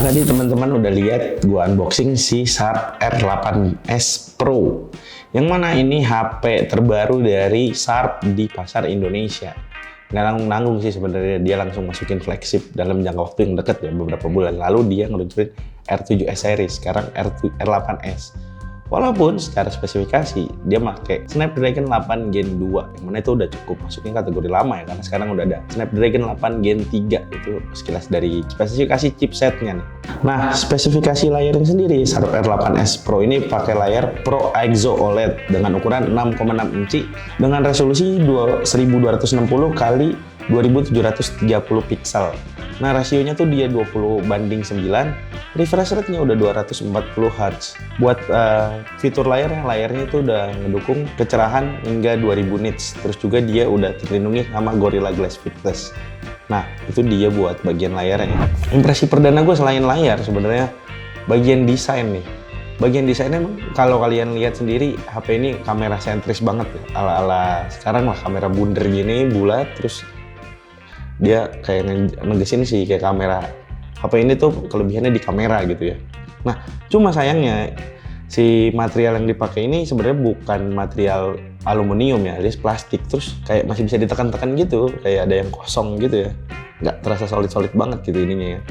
tadi teman-teman udah lihat gua unboxing si Sharp R8S Pro. Yang mana ini HP terbaru dari Sharp di pasar Indonesia. Nggak nanggung-nanggung sih sebenarnya, dia langsung masukin flagship dalam jangka waktu yang dekat ya, beberapa bulan lalu dia ngeluncurin R7S series, sekarang R8S. Walaupun secara spesifikasi dia pakai Snapdragon 8 Gen 2, yang mana itu udah cukup masuknya kategori lama ya, karena sekarang udah ada Snapdragon 8 Gen 3, itu sekilas dari spesifikasi chipsetnya nih. Nah, spesifikasi layarnya sendiri, Sharp R8S Pro ini pakai layar Pro IXO OLED dengan ukuran 6,6 inci dengan resolusi 1260 x 2730 pixel. Nah, rasionya tuh dia 20:9, refresh rate-nya udah 240 Hz. Buat fitur layarnya itu udah ngedukung kecerahan hingga 2000 nits. Terus juga dia udah terlindungi sama Gorilla Glass Fit Plus. Nah, itu dia buat bagian layarnya. Impresi perdana gue selain layar sebenarnya bagian desain nih. Bagian desainnya kalau kalian lihat sendiri, HP ini kamera sentris banget ya. Ala-ala sekarang lah, kamera bundar gini, bulat, terus dia kayak negesin sih kayak kamera. HP ini tuh kelebihannya di kamera gitu ya. Nah, cuma sayangnya si material yang dipakai ini sebenarnya bukan material aluminium ya, dia plastik, terus kayak masih bisa ditekan-tekan gitu, kayak ada yang kosong gitu ya. Nggak terasa solid-solid banget gitu ininya ya.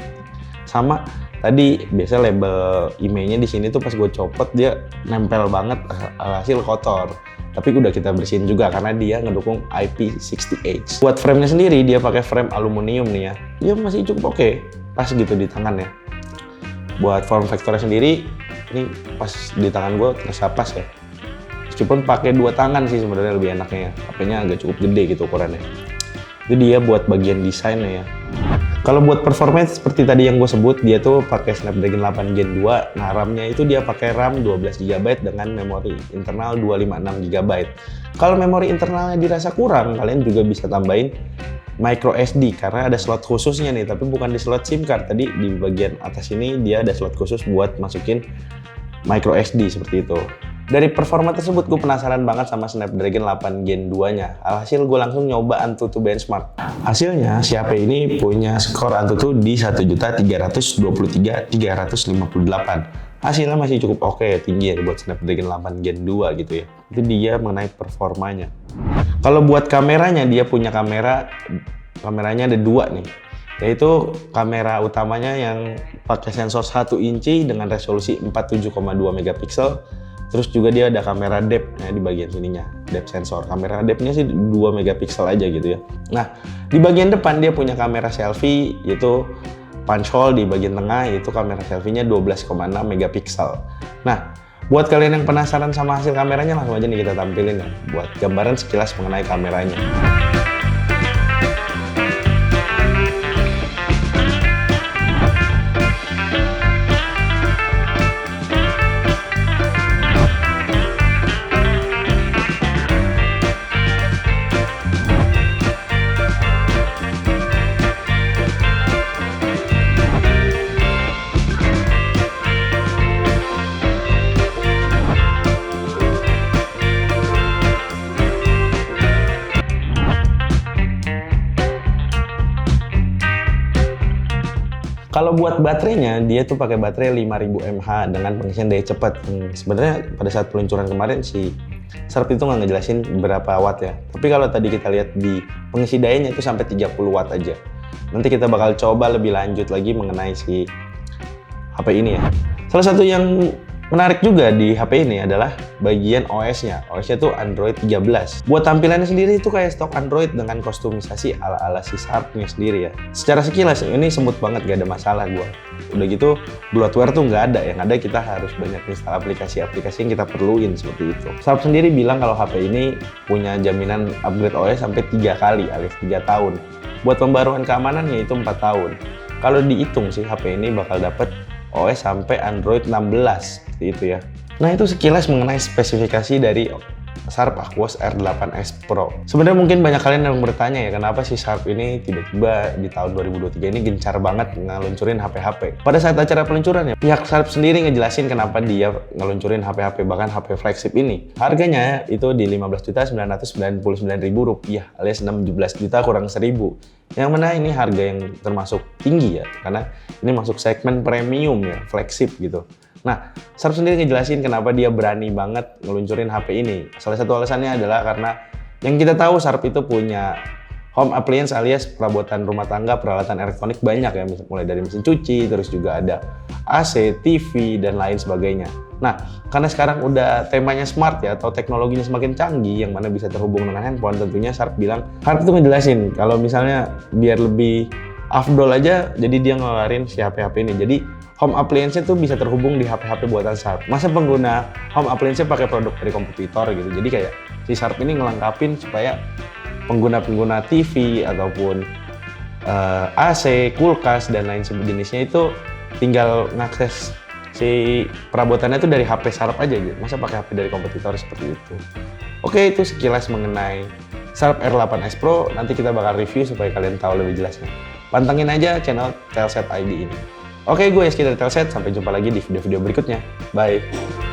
Sama tadi biasa label IMEI-nya di sini tuh pas gue copot dia nempel banget, hasil kotor. Tapi udah kita bersihin juga karena dia ngedukung IP68. Buat frame-nya sendiri dia pakai frame aluminium nih ya. Dia masih cukup oke, pas gitu di tangan ya. Buat form factor-nya sendiri ini pas di tangan gue terasa pas ya. Meskipun pakai dua tangan sih sebenarnya lebih enaknya ya. HP-nya agak cukup gede gitu ukurannya. Itu dia buat bagian desainnya ya. Kalau buat performance seperti tadi yang gue sebut, dia tuh pakai Snapdragon 8 Gen 2. Nah, RAM-nya itu dia pakai RAM 12GB dengan memori internal 256GB. Kalau memori internalnya dirasa kurang, kalian juga bisa tambahin micro SD karena ada slot khususnya nih, tapi bukan di slot SIM card. Tadi di bagian atas ini dia ada slot khusus buat masukin micro SD seperti itu. Dari performa tersebut gue penasaran banget sama Snapdragon 8 Gen 2-nya. Alhasil gue langsung nyoba Antutu benchmark. Hasilnya si HP ini punya skor Antutu di 1.323.358. Hasilnya masih cukup oke, tinggi ya buat Snapdragon 8 Gen 2 gitu ya. Itu dia mengenai performanya. Kalau buat kameranya, dia punya kameranya ada dua nih. Yaitu kamera utamanya yang pakai sensor 1 inci dengan resolusi 47,2 megapiksel. Terus juga dia ada kamera depth ya, di bagian sininya, depth sensor. Kamera depth-nya sih 2 megapiksel aja gitu ya. Nah, di bagian depan dia punya kamera selfie, yaitu punch hole. Di bagian tengah itu kamera selfie-nya 12,6 megapiksel. Nah, buat kalian yang penasaran sama hasil kameranya, langsung aja nih kita tampilin ya, buat gambaran sekilas mengenai kameranya. Kalau buat baterainya, dia tuh pakai baterai 5000 mAh dengan pengisian daya cepat. Sebenarnya pada saat peluncuran kemarin si Sharp itu nggak ngejelasin berapa watt ya. Tapi kalau tadi kita lihat di pengisi dayanya itu sampai 30 watt aja. Nanti kita bakal coba lebih lanjut lagi mengenai si HP ini ya. Salah satu yang menarik juga di HP ini adalah bagian OS-nya. OS-nya tuh Android 13. Buat tampilannya sendiri itu kayak stok Android dengan kostumisasi ala-ala si Sharp-nya sendiri ya. Secara sekilas ini semut banget, gak ada masalah gua. Udah gitu, bloatware tuh nggak ada. Yang ada kita harus banyak install aplikasi-aplikasi yang kita perluin seperti itu. Sharp sendiri bilang kalau HP ini punya jaminan upgrade OS sampai 3 kali alias 3 tahun. Buat pembaruan keamanannya itu 4 tahun. Kalau dihitung sih HP ini bakal dapet OS sampai Android 16 seperti itu ya. Nah, itu sekilas mengenai spesifikasi dari Sharp Aquos R8S Pro. Sebenarnya mungkin banyak kalian yang bertanya ya, kenapa sih Sharp ini tiba-tiba di tahun 2023 ini gencar banget ngeluncurin HP-HP. Pada saat acara peluncuran ya, pihak Sharp sendiri ngejelasin kenapa dia ngeluncurin HP-HP, bahkan HP flagship ini. Harganya itu di Rp15.999.000 alias 16 juta kurang 1.000. Yang mana ini harga yang termasuk tinggi ya, karena ini masuk segmen premium ya, flagship gitu. Nah, Sharp sendiri ngejelasin kenapa dia berani banget ngeluncurin HP ini. Salah satu alasannya adalah karena yang kita tahu Sharp itu punya home appliance alias perabotan rumah tangga, peralatan elektronik banyak ya, mulai dari mesin cuci, terus juga ada AC, TV, dan lain sebagainya. Nah, karena sekarang udah temanya smart ya, atau teknologinya semakin canggih, yang mana bisa terhubung dengan handphone, tentunya Sharp itu ngejelasin kalau misalnya biar lebih afdol aja, jadi dia ngeluarin si HP-HP ini. Jadi home appliance-nya tuh bisa terhubung di HP-HP buatan Sharp. Masa pengguna home appliance-nya pakai produk dari kompetitor gitu. Jadi kayak si Sharp ini ngelengkapin supaya pengguna-pengguna TV ataupun AC, kulkas, dan lain sejenisnya itu tinggal ngakses si perabotannya itu dari HP Sharp aja gitu. Masa pakai HP dari kompetitor seperti itu. Oke, itu sekilas mengenai Sharp R8S Pro. Nanti kita bakal review supaya kalian tahu lebih jelasnya. Pantengin aja channel Telset ID ini. Oke, gue Eski dari Telset. Sampai jumpa lagi di video-video berikutnya. Bye!